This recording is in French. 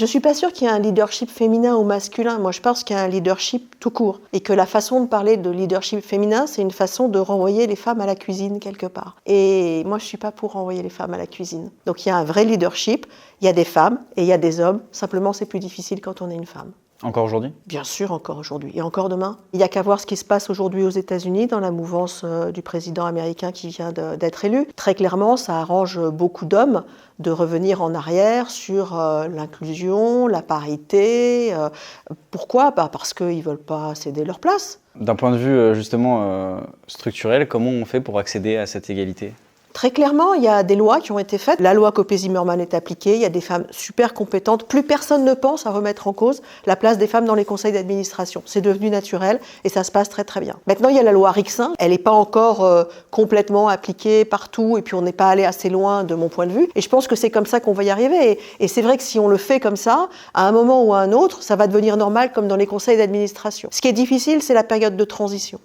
Je suis pas sûre qu'il y ait un leadership féminin ou masculin. Moi, je pense qu'il y a un leadership tout court. Et que la façon de parler de leadership féminin, c'est une façon de renvoyer les femmes à la cuisine quelque part. Et moi, je suis pas pour renvoyer les femmes à la cuisine. Donc, il y a un vrai leadership. Il y a des femmes et il y a des hommes. Simplement, c'est plus difficile quand on est une femme. Encore aujourd'hui ? Bien sûr, encore aujourd'hui. Et encore demain. Il n'y a qu'à voir ce qui se passe aujourd'hui aux États-Unis dans la mouvance du président américain qui vient d'être élu. Très clairement, ça arrange beaucoup d'hommes de revenir en arrière sur l'inclusion, la parité. Pourquoi ? Parce qu'ils ne veulent pas céder leur place. D'un point de vue justement structurel, comment on fait pour accéder à cette égalité ? Très clairement, il y a des lois qui ont été faites. La loi Copé-Zimmermann est appliquée. Il y a des femmes super compétentes. Plus personne ne pense à remettre en cause la place des femmes dans les conseils d'administration. C'est devenu naturel et ça se passe très très bien. Maintenant, il y a la loi Rixain. Elle n'est pas encore complètement appliquée partout et puis on n'est pas allé assez loin de mon point de vue. Et je pense que c'est comme ça qu'on va y arriver. Et c'est vrai que si on le fait comme ça, à un moment ou à un autre, ça va devenir normal comme dans les conseils d'administration. Ce qui est difficile, c'est la période de transition.